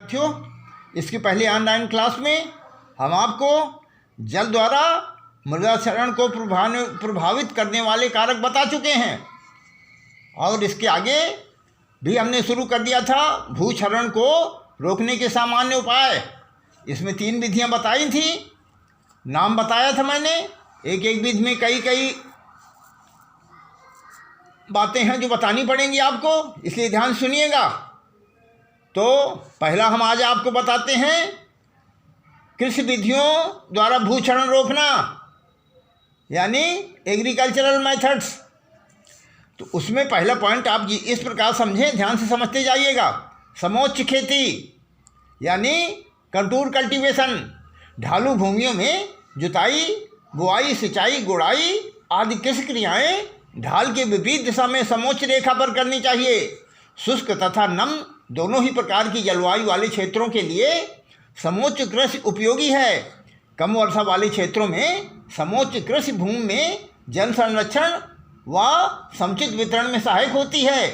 साथियों, इसकी पहले ऑनलाइन क्लास में हम आपको जल द्वारा मृदा क्षरण को प्रभावित करने वाले कारक बता चुके हैं और इसके आगे भी हमने शुरू कर दिया था भू क्षरण को रोकने के सामान्य उपाय। इसमें 3 विधियां बताई थी, नाम बताया था मैंने। एक एक विधि में कई बातें हैं जो बतानी पड़ेंगी आपको, इसलिए ध्यान सुनिएगा। तो पहला हम आज आपको बताते हैं कृषि विधियों द्वारा भू क्षरण रोकना, यानी एग्रीकल्चरल मेथड्स। तो उसमें पहला पॉइंट आप इस प्रकार समझें, ध्यान से समझते जाइएगा। समोच्च खेती यानी कंटूर कल्टीवेशन, ढालू भूमियों में जुताई, बुआई, सिंचाई, गुड़ाई आदि कृषि क्रियाएँ ढाल के विपरीत दिशा में समोच्च रेखा पर करनी चाहिए। शुष्क तथा नम दोनों ही प्रकार की जलवायु वाले क्षेत्रों के लिए समोच्च कृषि उपयोगी है। कम वर्षा वाले क्षेत्रों में समोच्च कृषि भूमि में जल संरक्षण व समुचित वितरण में सहायक होती है।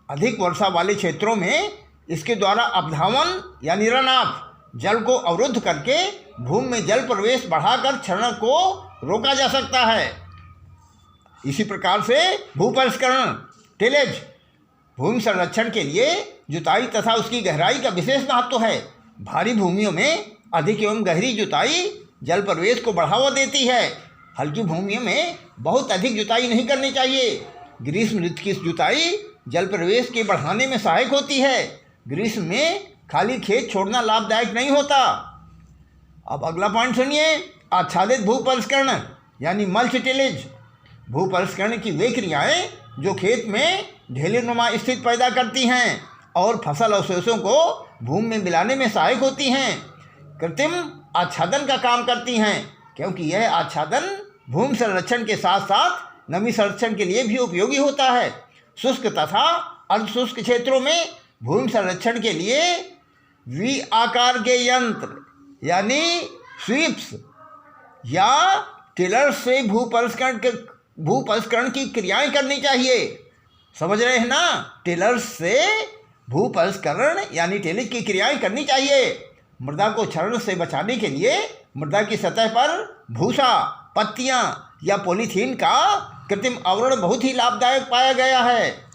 अधिक वर्षा वाले क्षेत्रों में इसके द्वारा अवधावन यानी रन ऑफ जल को अवरुद्ध करके भूमि में जल प्रवेश बढ़ाकर क्षरण को रोका जा सकता है। इसी प्रकार से भूपरिष्करण टिलेज भूमि संरक्षण के लिए जुताई तथा उसकी गहराई का विशेष महत्व है। भारी भूमियों में अधिक एवं गहरी जुताई जल प्रवेश को बढ़ावा देती है। हल्की भूमियों में बहुत अधिक जुताई नहीं करनी चाहिए। ग्रीष्म ऋतु की जुताई जल प्रवेश के बढ़ाने में सहायक होती है। ग्रीष्म में खाली खेत छोड़ना लाभदायक नहीं होता। अब अगला पॉइंट सुनिए, आच्छादित भूपरिष्करण यानी मल्च टिलेज। भूपरिष्करण की वे क्रियाएँ जो खेत में ढेलेनुमा स्थिति पैदा करती हैं और फसल अवशेषों को भूमि में मिलाने में सहायक होती हैं, कृत्रिम आच्छादन का काम करती हैं, क्योंकि यह आच्छादन भूमि संरक्षण के साथ साथ नमी संरक्षण के लिए भी उपयोगी होता है। शुष्क तथा अर्धशुष्क क्षेत्रों में भूमि संरक्षण के लिए वी आकार के यंत्र यानी स्वीप्स या टिलर्स से भूपरिष्करण की क्रियाएं करनी चाहिए। समझ रहे हैं ना? टिलर्स से भूपरिष्करण यानी टिलेज की क्रियाएं करनी चाहिए। मृदा को क्षरण से बचाने के लिए मृदा की सतह पर भूसा, पत्तियां या पॉलीथीन का कृत्रिम आवरण बहुत ही लाभदायक पाया गया है।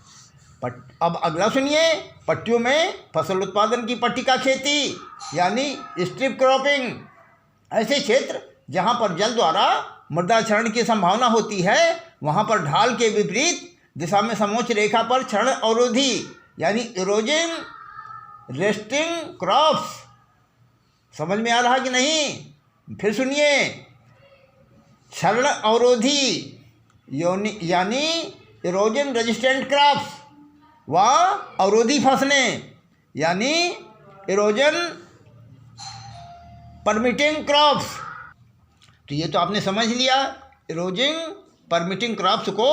अब अगला सुनिए, पट्टियों में फसल उत्पादन की पट्टिका खेती यानी स्ट्रिप क्रॉपिंग। ऐसे क्षेत्र जहां पर जल द्वारा मृदा क्षरण की संभावना होती है वहां पर ढाल के विपरीत दिशा में समोच्च रेखा पर क्षरण अवरोधी यानी इरोजन रेस्टिंग क्रॉप्स। समझ में आ रहा कि नहीं? फिर सुनिए, क्षरण अवरोधी यानी इरोजन रेजिस्टेंट क्रॉप्स व अवरोधी फसलें यानी इरोजन परमिटिंग क्रॉप्स। तो ये तो आपने समझ लिया, इरोजिंग परमिटिंग क्रॉप्स को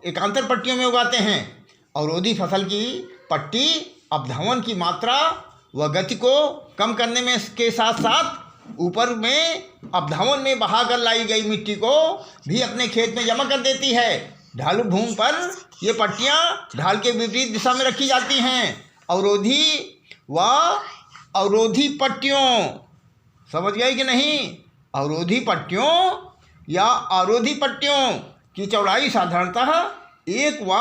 एकांतर पट्टियों में उगाते हैं। अवरोधी फसल की पट्टी अवधावन की मात्रा व गति को कम करने में के साथ साथ ऊपर में अवधावन में बहाकर लाई गई मिट्टी को भी अपने खेत में जमा कर देती है। ढालू भूमि पर ये पट्टियाँ ढाल के विपरीत दिशा में रखी जाती हैं। अवरोधी व अवरोधी पट्टियों, समझ गए कि नहीं? अवरोधी पट्टियों या अवरोधी पट्टियों की चौड़ाई साधारणतः 1 व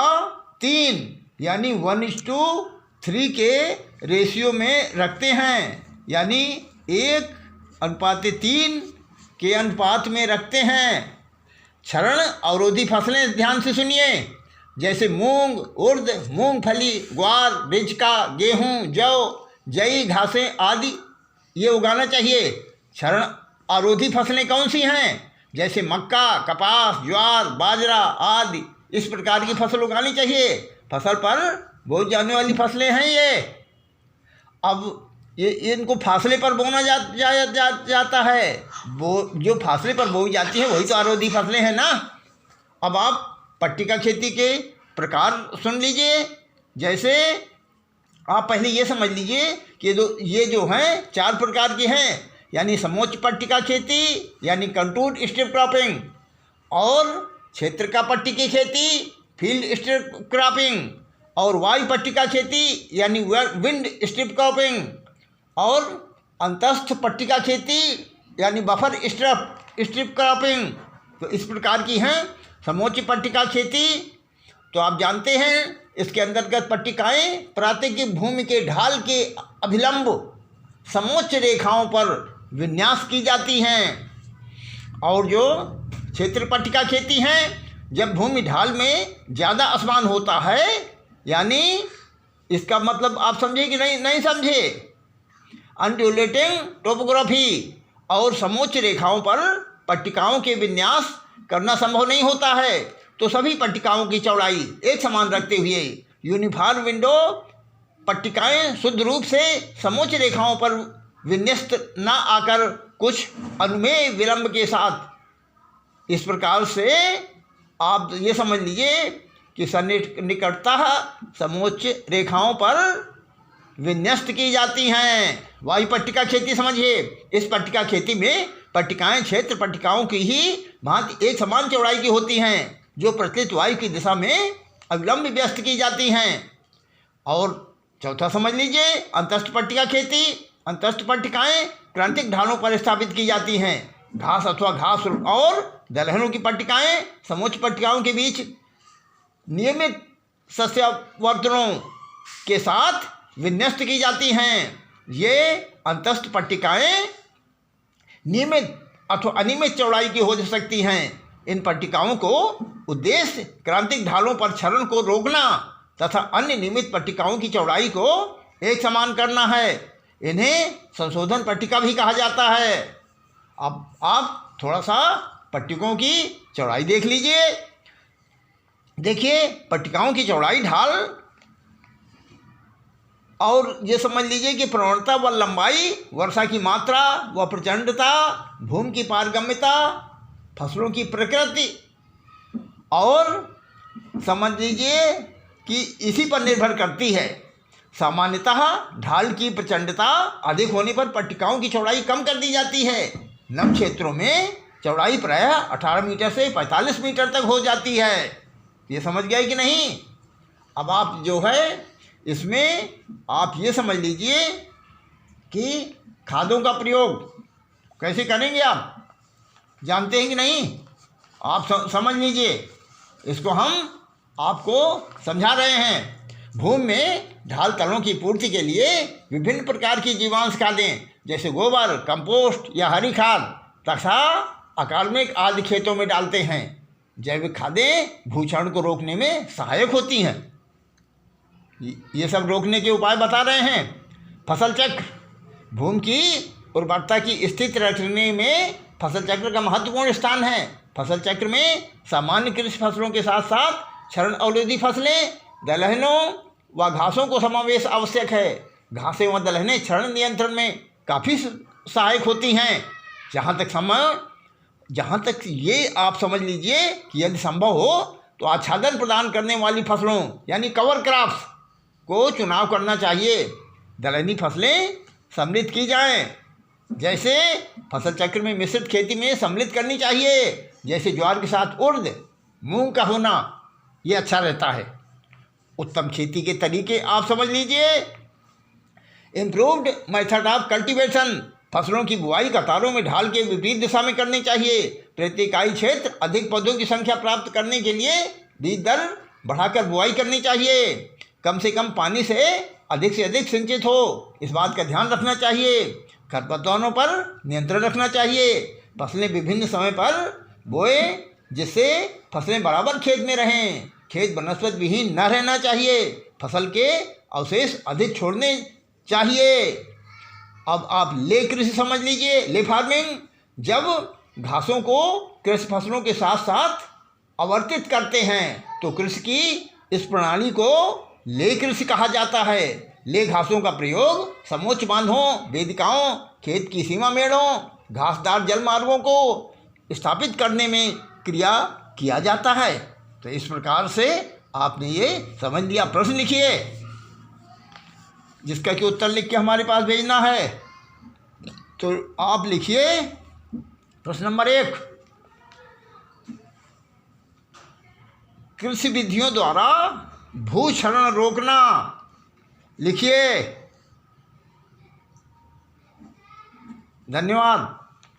3 यानी 1:3 के रेशियो में रखते हैं, यानी 1:3 के अनुपात में रखते हैं। क्षरण अवरोधी फसलें ध्यान से सुनिए, जैसे मूंग, उर्द, मूंगफली, ग्वार, बिचका, गेहूं, जौ, जई घासें आदि ये उगाना चाहिए। क्षरण अवरोधी फसलें कौन सी हैं? जैसे मक्का, कपास, ज्वार, बाजरा आदि इस प्रकार की फसल उगानी चाहिए। फसल पर बोई जाने वाली फसलें हैं ये। अब ये इनको फासले पर बोना जाता है। जो फासले पर बोई जाती है वही तो अवरोधी फसलें हैं ना। अब आप पट्टिका खेती के प्रकार सुन लीजिए। जैसे आप पहले ये समझ लीजिए कि ये जो हैं 4 प्रकार की हैं, यानी समोच्च पट्टिका खेती यानी कंटूर स्ट्रिप क्रॉपिंग, और क्षेत्र का पट्टी की खेती फील्ड स्ट्रिप क्रॉपिंग, और वायु पट्टिका खेती यानी विंड स्ट्रिप क्रॉपिंग, और अंतस्थ पट्टिका खेती यानी बफर स्ट्रिप क्रॉपिंग तो इस प्रकार की हैं। समोच्च पट्टिका खेती तो आप जानते हैं, इसके अंतर्गत पट्टिकाएँ प्राकृतिक भूमि के ढाल के अभिलंब समोच्च रेखाओं पर विन्यास की जाती हैं। और जो क्षेत्र पट्टिका खेती हैं, जब भूमि ढाल में ज़्यादा असमान होता है, यानी इसका मतलब आप समझे कि नहीं समझे, अनड्यूलेटिंग टोपोग्राफी और समोच्च रेखाओं पर पट्टिकाओं के विन्यास करना संभव नहीं होता है, तो सभी पट्टिकाओं की चौड़ाई एक समान रखते हुए यूनिफॉर्म विंडो पट्टिकाएं शुद्ध रूप से समोच्च रेखाओं पर विन्यस्त न आकर कुछ अनुमेय विलंब के साथ, इस प्रकार से आप ये समझ लीजिए कि सन्निकटतः समोच्च रेखाओं पर विन्यस्त की जाती हैं। वायु पट्टिका खेती समझिए, इस पट्टिका खेती में पट्टिकाएं क्षेत्र पट्टिकाओं की ही भांति एक समान चौड़ाई की होती हैं, जो प्रचलित वायु की दिशा में अविलंब व्यस्त की जाती हैं। और चौथा समझ लीजिए अंतस्थ पट्टिका खेती। अंतस्थ पट्टिकाएं क्रांतिक ढालों पर स्थापित की जाती हैं। घास अथवा घास और दलहनों की पट्टिकाएं समोच्च पट्टिकाओं के बीच नियमित सस्यावर्तनों के साथ विन्यस्त की जाती हैं। ये अंतस्थ पट्टिकाएं नियमित अथवा अनियमित चौड़ाई की हो सकती हैं। इन पट्टिकाओं को उद्देश्य क्रांतिक ढालों पर क्षरण को रोकना तथा अन्य नियमित पट्टिकाओं की चौड़ाई को एक समान करना है। इन्हें संशोधन पट्टिका भी कहा जाता है। अब आप थोड़ा सा पट्टिकाओं की चौड़ाई देख लीजिए। देखिए पट्टिकाओं की चौड़ाई ढाल और ये समझ लीजिए कि प्रवणता व लंबाई, वर्षा की मात्रा व प्रचंडता, भूमि की पारगम्यता, फसलों की प्रकृति और समझ लीजिए कि इसी पर निर्भर करती है। सामान्यतः ढाल की प्रचंडता अधिक होने पर पट्टिकाओं की चौड़ाई कम कर दी जाती है। नम क्षेत्रों में चौड़ाई प्रायः 18 मीटर से 45 मीटर तक हो जाती है। ये समझ गए कि नहीं? अब आप जो है इसमें आप ये समझ लीजिए कि खादों का प्रयोग कैसे करेंगे आप जानते हैं कि नहीं? आप समझ लीजिए, इसको हम आपको समझा रहे हैं। भूमि में ढाल तलों की पूर्ति के लिए विभिन्न प्रकार की जीवांश खादें जैसे गोबर, कंपोस्ट या हरी खाद तथा अकार्बनिक आदि खेतों में डालते हैं। जैविक खादें भूक्षरण को रोकने में सहायक होती हैं। ये सब रोकने के उपाय बता रहे हैं। फसल चक्र, भूमि की उर्वरता की स्थिति रखने में फसल चक्र का महत्वपूर्ण स्थान है। फसल चक्र में सामान्य कृषि फसलों के साथ साथ क्षरण अवरोधी फसलें, दलहनों व घासों को समावेश आवश्यक है। घासें व दलहनें क्षरण नियंत्रण में काफ़ी सहायक होती हैं। जहाँ तक ये आप समझ लीजिए कि यदि संभव हो तो आच्छादन प्रदान करने वाली फसलों यानी कवर क्रॉप्स को चुनाव करना चाहिए। दलहनी फसलें सम्मिलित की जाएं, जैसे फसल चक्र में मिश्रित खेती में सम्मिलित करनी चाहिए, जैसे ज्वार के साथ उर्द, मूंग का होना, ये अच्छा रहता है। उत्तम खेती के तरीके आप समझ लीजिए। इम्प्रूव्ड मेथड ऑफ कल्टीवेशन, फसलों की बुआई कतारों में ढाल के विपरीत दिशा में करनी चाहिए। प्रति इकाई क्षेत्र अधिक पौधों की संख्या प्राप्त करने के लिए बीज दर बढ़ाकर बुआई करनी चाहिए। कम से कम पानी से अधिक सिंचित हो, इस बात का ध्यान रखना चाहिए। खरपतवारों पर नियंत्रण रखना चाहिए। फसलें विभिन्न समय पर बोए जिससे फसलें बराबर खेत में रहें। खेत वनस्पति विहीन न रहना चाहिए। फसल के अवशेष अधिक छोड़ने चाहिए। अब आप ले कृषि समझ लीजिए। ले फार्मिंग, जब घासों को कृषि फसलों के साथ साथ आवर्तित करते हैं तो कृषि की इस प्रणाली को ले कृषि कहा जाता है। ले घासों का प्रयोग समोच्च बांधों, वेदिकाओं, खेत की सीमा मेड़ों, घासदार जल मार्गों को स्थापित करने में किया जाता है। तो इस प्रकार से आपने ये समझ लिया। प्रश्न लिखिए जिसका कि उत्तर लिख के हमारे पास भेजना है। तो आप लिखिए प्रश्न नंबर 1, कृषि विधियों द्वारा भूक्षरण रोकना। लिखिए धन्यवाद।